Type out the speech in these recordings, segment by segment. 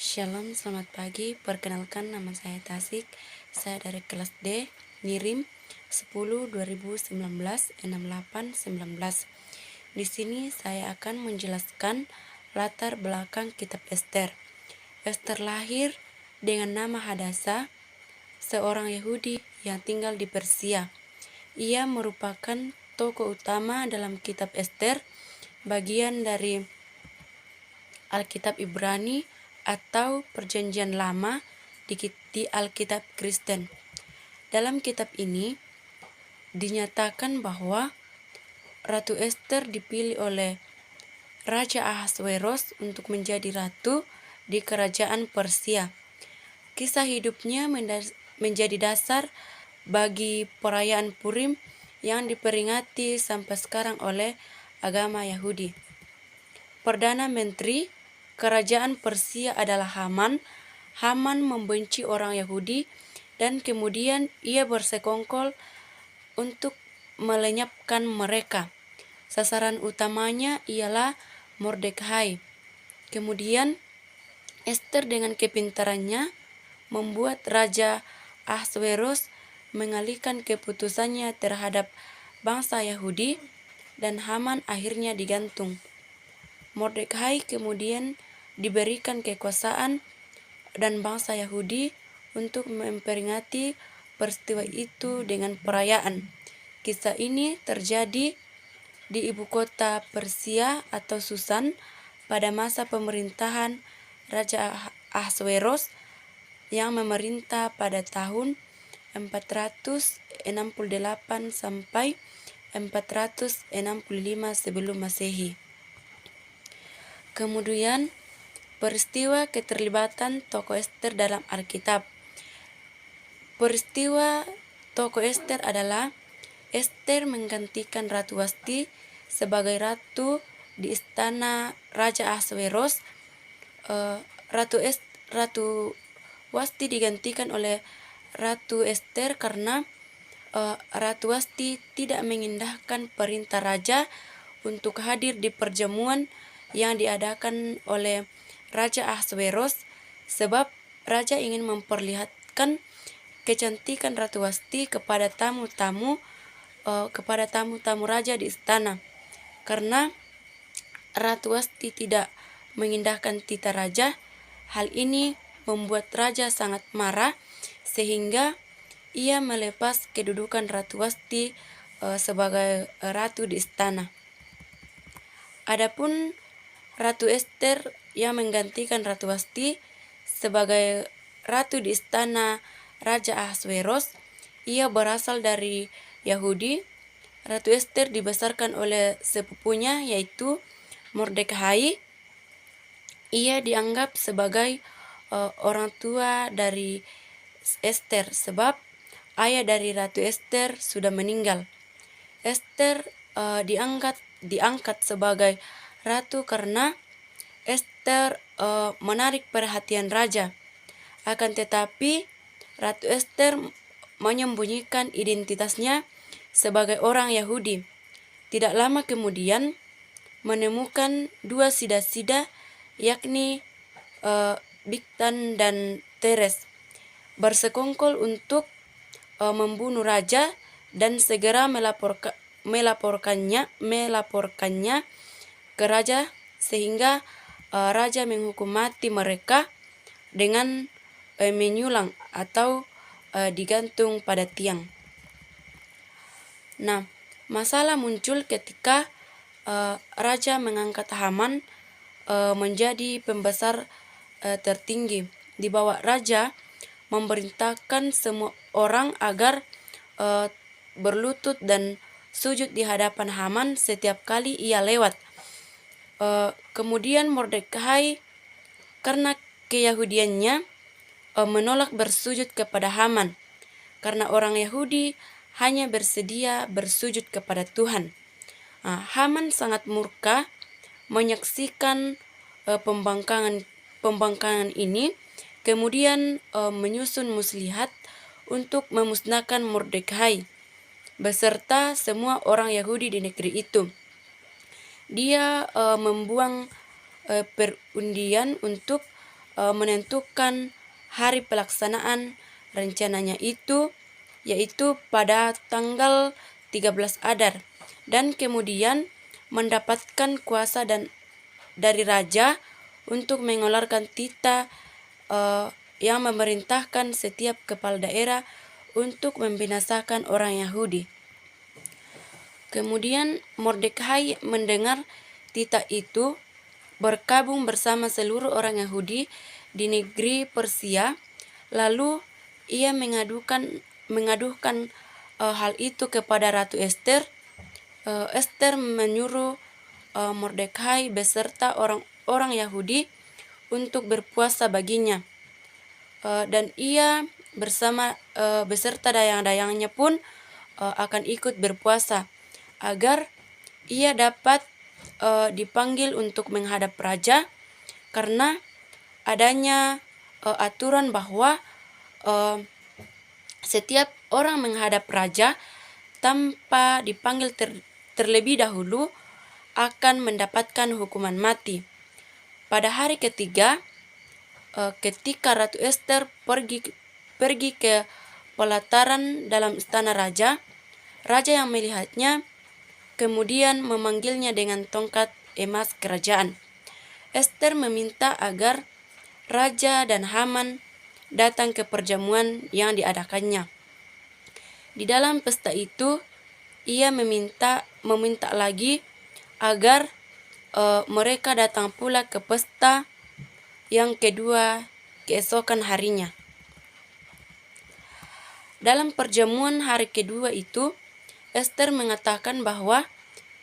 Shalom, selamat pagi. Perkenalkan, nama saya Tasik. Saya dari kelas D, Nirim 10 2019 68 19. Di sini saya akan menjelaskan latar belakang kitab Ester. Ester lahir dengan nama Hadasa, seorang Yahudi yang tinggal di Persia. Ia merupakan tokoh utama dalam kitab Ester, bagian dari Alkitab Ibrani atau Perjanjian Lama di Alkitab Kristen. Dalam kitab ini dinyatakan bahwa Ratu Ester dipilih oleh Raja Ahasweros untuk menjadi ratu di kerajaan Persia. Kisah hidupnya menjadi dasar bagi perayaan Purim yang diperingati sampai sekarang oleh agama Yahudi. Perdana Menteri Kerajaan Persia adalah Haman. Haman membenci orang Yahudi dan kemudian ia bersekongkol untuk melenyapkan mereka. Sasaran utamanya ialah Mordekhai. Kemudian Ester dengan kepintarannya membuat Raja Ahasweros mengalihkan keputusannya terhadap bangsa Yahudi dan Haman akhirnya digantung. Mordekhai kemudian diberikan kekuasaan dan bangsa Yahudi untuk memperingati peristiwa itu dengan perayaan. Kisah ini terjadi di ibu kota Persia atau Susan pada masa pemerintahan Raja Ahasweros yang memerintah pada tahun 468 sampai 465 sebelum Masehi. Kemudian peristiwa keterlibatan tokoh Ester dalam Alkitab. Peristiwa tokoh Ester adalah Ester menggantikan Ratu Wasti sebagai ratu di istana Raja Ahasweros. Ratu Wasti digantikan oleh Ratu Ester karena Ratu Wasti tidak mengindahkan perintah raja untuk hadir di perjamuan yang diadakan oleh Raja Ahasweros, sebab raja ingin memperlihatkan kecantikan Ratu Wasti kepada tamu-tamu raja di istana. Karena Ratu Wasti tidak mengindahkan titah raja, hal ini membuat raja sangat marah sehingga ia melepas kedudukan Ratu Wasti sebagai ratu di istana. Adapun Ratu Ester yang menggantikan Ratu Wasti sebagai ratu di istana Raja Ahasweros, ia berasal dari Yahudi. Ratu Ester dibesarkan oleh sepupunya yaitu Mordekhai. Ia dianggap sebagai orang tua dari Ester sebab ayah dari Ratu Ester sudah meninggal. Ester diangkat sebagai ratu karena Ester menarik perhatian raja. Akan tetapi Ratu Ester menyembunyikan identitasnya sebagai orang Yahudi. Tidak lama kemudian menemukan dua sida-sida yakni Bigtan dan Teres bersekongkol untuk membunuh raja dan segera melaporkannya ke raja sehingga raja menghukum mati mereka dengan menyulang atau digantung pada tiang. Nah, masalah muncul ketika raja mengangkat Haman menjadi pembesar tertinggi. Di bawah raja memerintahkan semua orang agar berlutut dan sujud di hadapan Haman setiap kali ia lewat. Kemudian Mordekhai karena keyahudiannya menolak bersujud kepada Haman karena orang Yahudi hanya bersedia bersujud kepada Tuhan. Haman sangat murka menyaksikan pembangkangan ini, kemudian menyusun muslihat untuk memusnahkan Mordekhai beserta semua orang Yahudi di negeri itu. Dia membuang perundian untuk menentukan hari pelaksanaan rencananya itu, yaitu pada tanggal 13 Adar, dan kemudian mendapatkan kuasa dari raja untuk mengeluarkan titah yang memerintahkan setiap kepala daerah untuk membinasakan orang Yahudi. Kemudian Mordekai mendengar titah itu, berkabung bersama seluruh orang Yahudi di negeri Persia, lalu ia mengadukan hal itu kepada Ratu Ester. Ester menyuruh Mordekai beserta orang-orang Yahudi untuk berpuasa baginya, dan ia beserta dayang-dayangnya pun akan ikut berpuasa agar ia dapat dipanggil untuk menghadap raja, karena adanya aturan bahwa setiap orang menghadap raja tanpa dipanggil terlebih dahulu akan mendapatkan hukuman mati. Pada hari ketiga, ketika Ratu Ester pergi ke pelataran dalam istana raja, raja yang melihatnya kemudian memanggilnya dengan tongkat emas kerajaan. Ester meminta agar raja dan Haman datang ke perjamuan yang diadakannya. Di dalam pesta itu, ia meminta lagi agar mereka datang pula ke pesta yang kedua keesokan harinya. Dalam perjamuan hari kedua itu, Ester mengatakan bahwa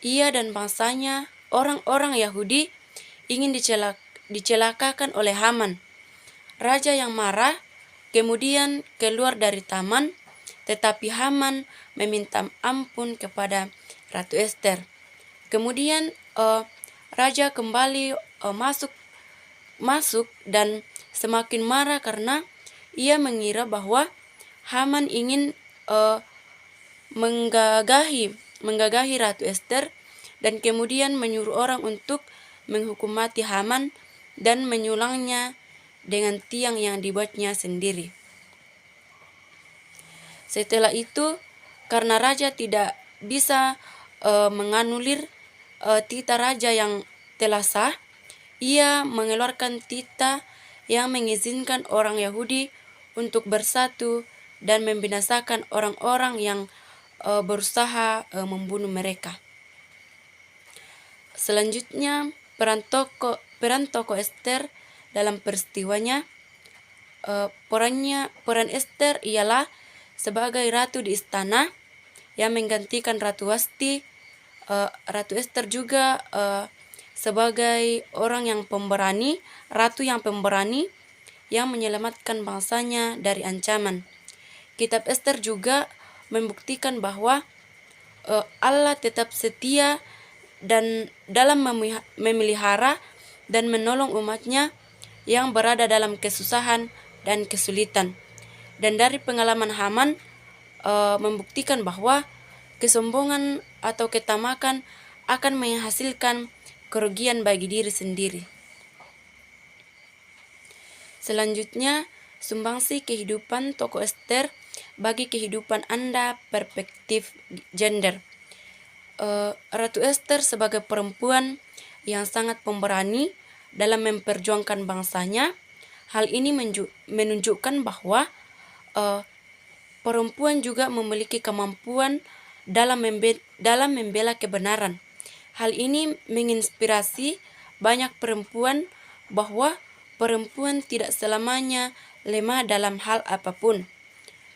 ia dan bangsanya, orang-orang Yahudi, ingin dicelakakan oleh Haman. Raja yang marah kemudian keluar dari taman, tetapi Haman meminta ampun kepada Ratu Ester. Kemudian raja kembali masuk dan semakin marah karena ia mengira bahwa Haman ingin menggagahi Ratu Ester, dan kemudian menyuruh orang untuk menghukum mati Haman dan menyulangnya dengan tiang yang dibuatnya sendiri. Setelah itu, karena raja tidak bisa menganulir titah raja yang telah sah, ia mengeluarkan titah yang mengizinkan orang Yahudi untuk bersatu dan membinasakan orang-orang yang berusaha membunuh mereka. Selanjutnya, peran tokoh Ester dalam peristiwanya. Peran Ester ialah sebagai ratu di istana yang menggantikan Ratu Wasti. Ratu Ester juga sebagai orang yang pemberani, ratu yang pemberani yang menyelamatkan bangsanya dari ancaman. Kitab Ester juga membuktikan bahwa Allah tetap setia dan dalam memelihara dan menolong umatnya yang berada dalam kesusahan dan kesulitan. Dan dari pengalaman Haman membuktikan bahwa kesombongan atau ketamakan akan menghasilkan kerugian bagi diri sendiri. Selanjutnya, sumbangsi kehidupan tokoh Ester bagi kehidupan Anda, perspektif gender. Ratu Ester sebagai perempuan yang sangat pemberani dalam memperjuangkan bangsanya. Hal ini menunjukkan bahwa perempuan juga memiliki kemampuan dalam membela kebenaran. Hal ini menginspirasi banyak perempuan bahwa perempuan tidak selamanya lemah dalam hal apapun.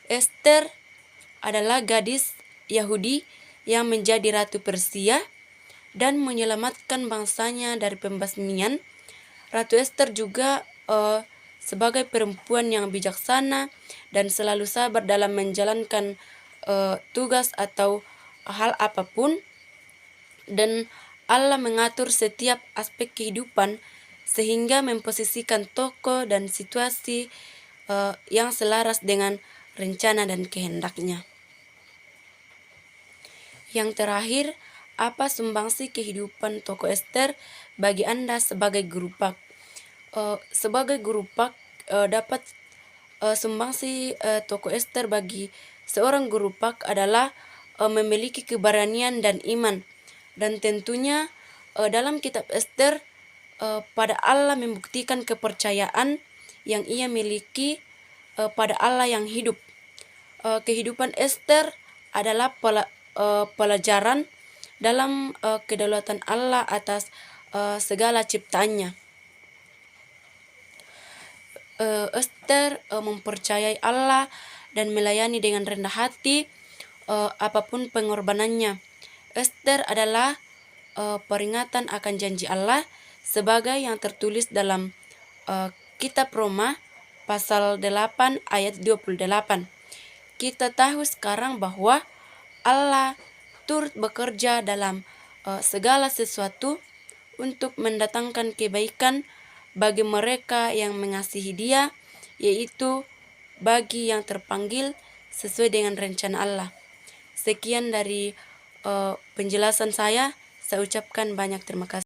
Ester adalah gadis Yahudi yang menjadi ratu Persia dan menyelamatkan bangsanya dari pembasmian. Ratu Ester juga sebagai perempuan yang bijaksana dan selalu sabar dalam menjalankan tugas atau hal apapun, dan Allah mengatur setiap aspek kehidupan sehingga memposisikan tokoh dan situasi yang selaras dengan rencana dan kehendaknya. Yang terakhir, apa sumbangsi kehidupan tokoh Ester bagi Anda sebagai guru pak? sebagai guru pak dapat sumbangsi tokoh Ester bagi seorang guru pak adalah memiliki keberanian dan iman. Dan tentunya dalam kitab Ester pada Allah membuktikan kepercayaan yang ia miliki pada Allah yang hidup. Kehidupan Ester adalah pelajaran dalam kedaulatan Allah atas segala ciptaannya. Ester mempercayai Allah dan melayani dengan rendah hati apapun pengorbanannya. Ester adalah peringatan akan janji Allah sebagai yang tertulis dalam kitab Roma pasal 8 ayat 28. Kita tahu sekarang bahwa Allah turut bekerja dalam segala sesuatu untuk mendatangkan kebaikan bagi mereka yang mengasihi Dia, yaitu bagi yang terpanggil sesuai dengan rencana Allah. Sekian dari penjelasan saya ucapkan banyak terima kasih.